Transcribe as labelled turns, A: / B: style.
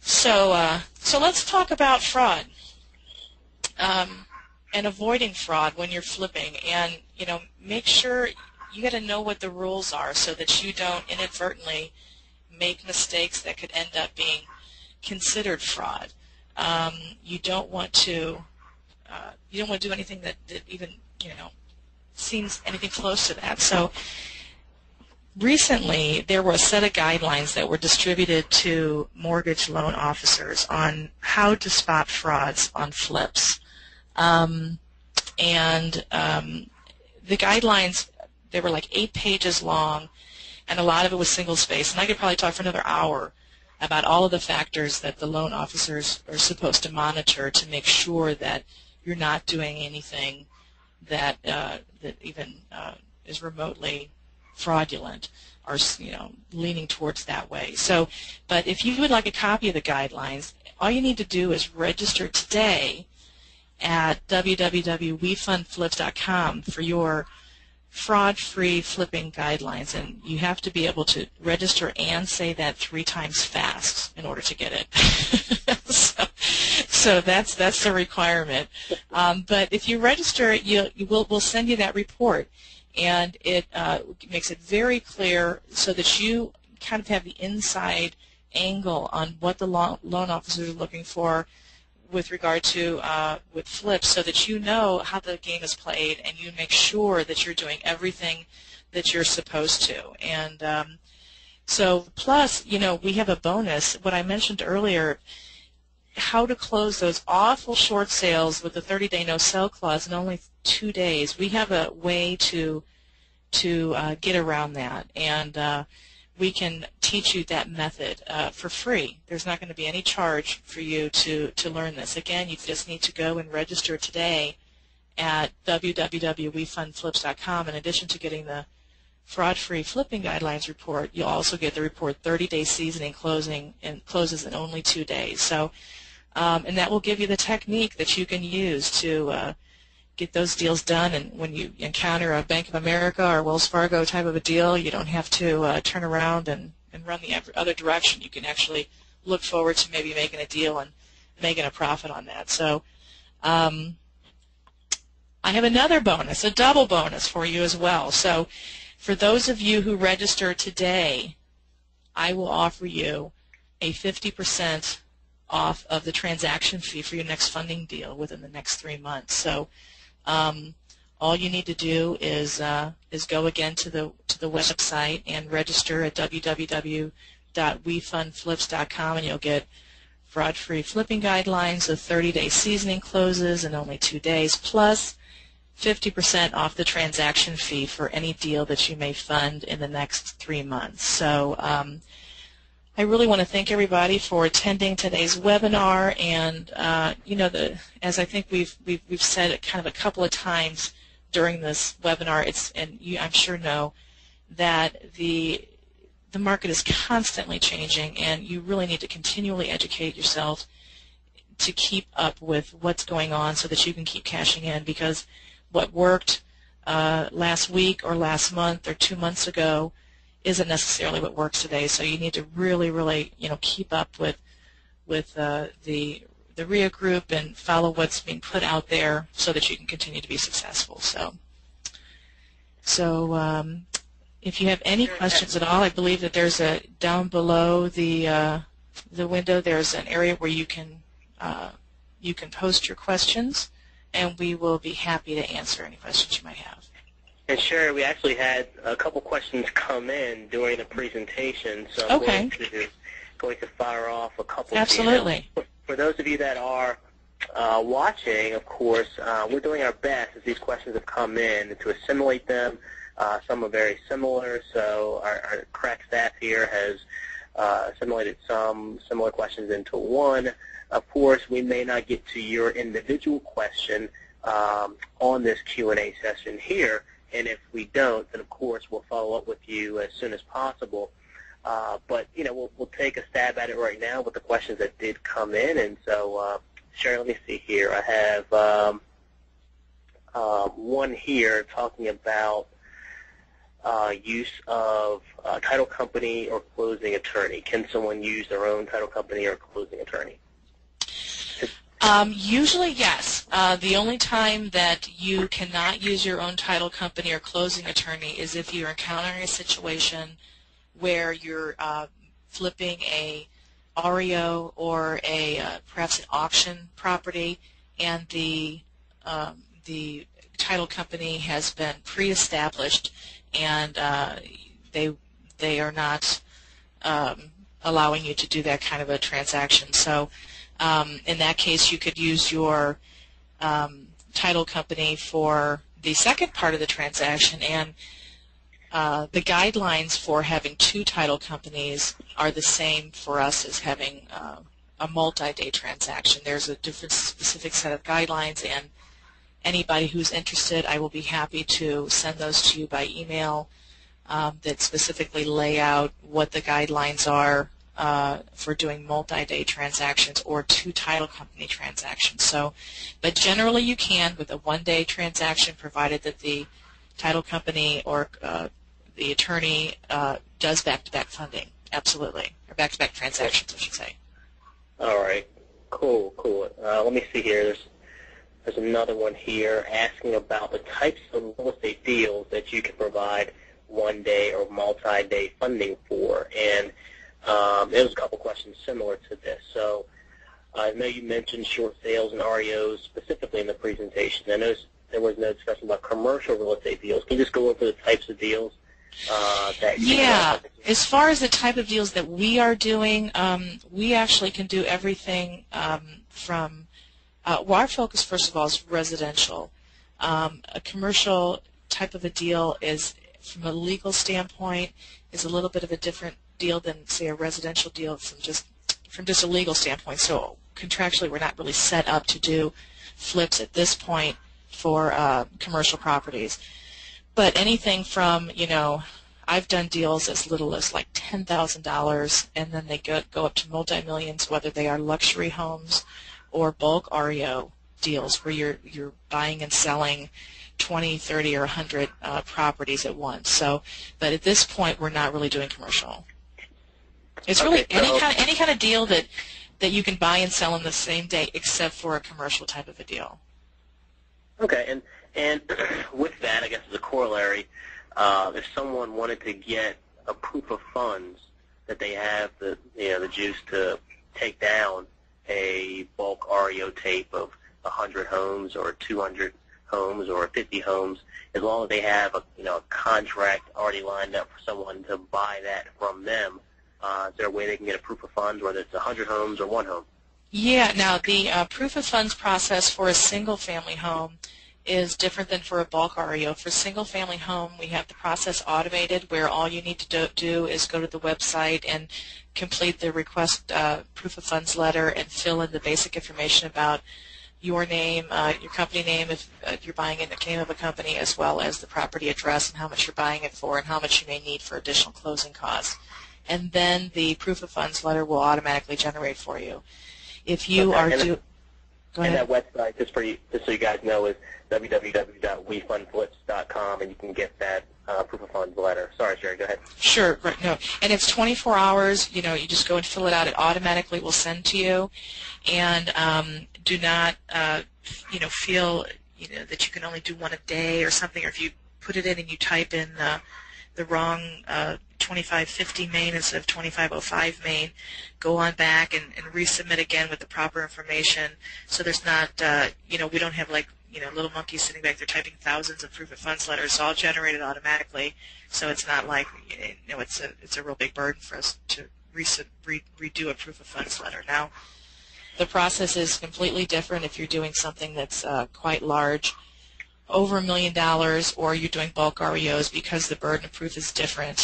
A: So let's talk about fraud and avoiding fraud when you're flipping. And make sure you got to know what the rules are so that you don't inadvertently make mistakes that could end up being considered fraud. You don't want to do anything that even seems anything close to that. So recently, there were a set of guidelines that were distributed to mortgage loan officers on how to spot frauds on flips. The guidelines, they were like 8 pages long, and a lot of it was single-spaced. And I could probably talk for another hour about all of the factors that the loan officers are supposed to monitor to make sure that you're not doing anything that even is remotely fraudulent or leaning towards that way. So, but if you would like a copy of the guidelines, all you need to do is register today at www.wefundflips.com for your fraud-free flipping guidelines, and you have to be able to register and say that 3 times fast in order to get it. So that's the requirement. But if you register, we'll send you that report, and it makes it very clear so that you kind of have the inside angle on what the loan officers are looking for with regard to with flips, so that you know how the game is played and you make sure that you're doing everything that you're supposed to. And so plus, we have a bonus, what I mentioned earlier, how to close those awful short sales with the 30-day no-sell clause in only 2 days. We have a way to get around that, and we can teach you that method for free. There's not going to be any charge for you to learn this. Again, you just need to go and register today at www.wefundflips.com. In addition to getting the fraud-free flipping guidelines report, you'll also get the report 30-day seasoning closes in only 2 days. So, and that will give you the technique that you can use to get those deals done, and when you encounter a Bank of America or Wells Fargo type of a deal, you don't have to turn around and run the other direction. You can actually look forward to maybe making a deal and making a profit on that. So I have another bonus, a double bonus for you as well. So for those of you who register today, I will offer you a 50% off of the transaction fee for your next funding deal within the next 3 months. So all you need to do is go again to the website and register at www.wefundflips.com, and you'll get fraud-free flipping guidelines, the 30-day seasoning closes in only 2 days, plus 50% off the transaction fee for any deal that you may fund in the next 3 months. So I really want to thank everybody for attending today's webinar, and as I think we've said it kind of a couple of times during this webinar, and you I'm sure know that the market is constantly changing, and you really need to continually educate yourself to keep up with what's going on so that you can keep cashing in, because what worked last week or last month or 2 months ago isn't necessarily what works today. So you need to really keep up with the RIA group and follow what's being put out there so that you can continue to be successful. So if you have any questions at all, I believe that there's down below the window there's an area where you can post your questions, and we will be happy to answer any questions you might have.
B: And Sherry, we actually had a couple questions come in during the presentation, so I'm going to fire off a couple.
A: Absolutely.
B: For those of you that are watching, of course, we're doing our best as these questions have come in to assimilate them. Some are very similar, so our crack staff here has assimilated some similar questions into one. Of course, we may not get to your individual question on this Q&A session here. And if we don't, then of course we'll follow up with you as soon as possible. But we'll take a stab at it right now with the questions that did come in. And so, Sherry, let me see here. I have one here talking about use of title company or closing attorney? Can someone use their own title company or closing attorney?
A: Usually, yes. The only time that you cannot use your own title company or closing attorney is if you're encountering a situation where you're flipping a REO or perhaps an auction property, and the title company has been pre-established, and they are not allowing you to do that kind of a transaction. So in that case, you could use your title company for the second part of the transaction, and the guidelines for having two title companies are the same for us as having a multi-day transaction. There's a different specific set of guidelines, and anybody who's interested, I will be happy to send those to you by email that specifically lay out what the guidelines are for doing multi-day transactions or two title company transactions. So, but generally you can with a one-day transaction, provided that the title company or the attorney does back-to-back funding. Absolutely, or back-to-back transactions, I should say.
B: All right, cool. Let me see here. There's another one here asking about the types of real estate deals that you can provide one-day or multi-day funding for, and there's a couple questions similar to this. So I know you mentioned short sales and REOs specifically in the presentation. I know there was no discussion about commercial real estate deals. Can you just go over the types of deals that you
A: Yeah, as far as the type of deals that we are doing, we actually can do everything from well, our focus, first of all, is residential. A commercial type of a deal is, from a legal standpoint, is a little bit of a different deal than, say, a residential deal from just a legal standpoint. So contractually, we're not really set up to do flips at this point for commercial properties. But anything from, I've done deals as little as like $10,000, and then they go up to multi-millions, whether they are luxury homes or bulk REO deals where you're buying and selling 20, 30, or 100 properties at once. So, but at this point, we're not really doing commercial. It's really any kind of deal that you can buy and sell in the same day, except for a commercial type of a deal.
B: Okay, and with that, I guess as a corollary, if someone wanted to get a proof of funds that they have the juice to take down a bulk REO tape of 100 homes or 200 homes or 50 homes, as long as they have a contract already lined up for someone to buy that from them, is there a way they can get a proof of funds, whether it's 100 homes or one home?
A: Yeah. Now, the proof of funds process for a single-family home is different than for a bulk REO. For a single-family home, we have the process automated, where all you need to do is go to the website and complete the request proof of funds letter and fill in the basic information about your name, your company name if you're buying in the name of a company, as well as the property address and how much you're buying it for and how much you may need for additional closing costs. And then the proof of funds letter will automatically generate for you. If you are
B: Go ahead. And that website, just so you guys know, is www.wefundflips.com, and you can get that proof of funds letter. Sorry, Sherry, go ahead.
A: Sure, right, no. And it's 24 hours. You just go and fill it out. It automatically will send to you. And do not, feel, that you can only do one a day or something, or if you put it in and you type in the wrong 2550 main instead of 2505 main, go on back and resubmit again with the proper information. So there's not, we don't have little monkeys sitting back there typing thousands of proof of funds letters. It's all generated automatically. So it's not like, it's a real big burden for us to redo a proof of funds letter. Now, the process is completely different if you're doing something that's quite large, over $1 million, or you're doing bulk REOs, because the burden of proof is different.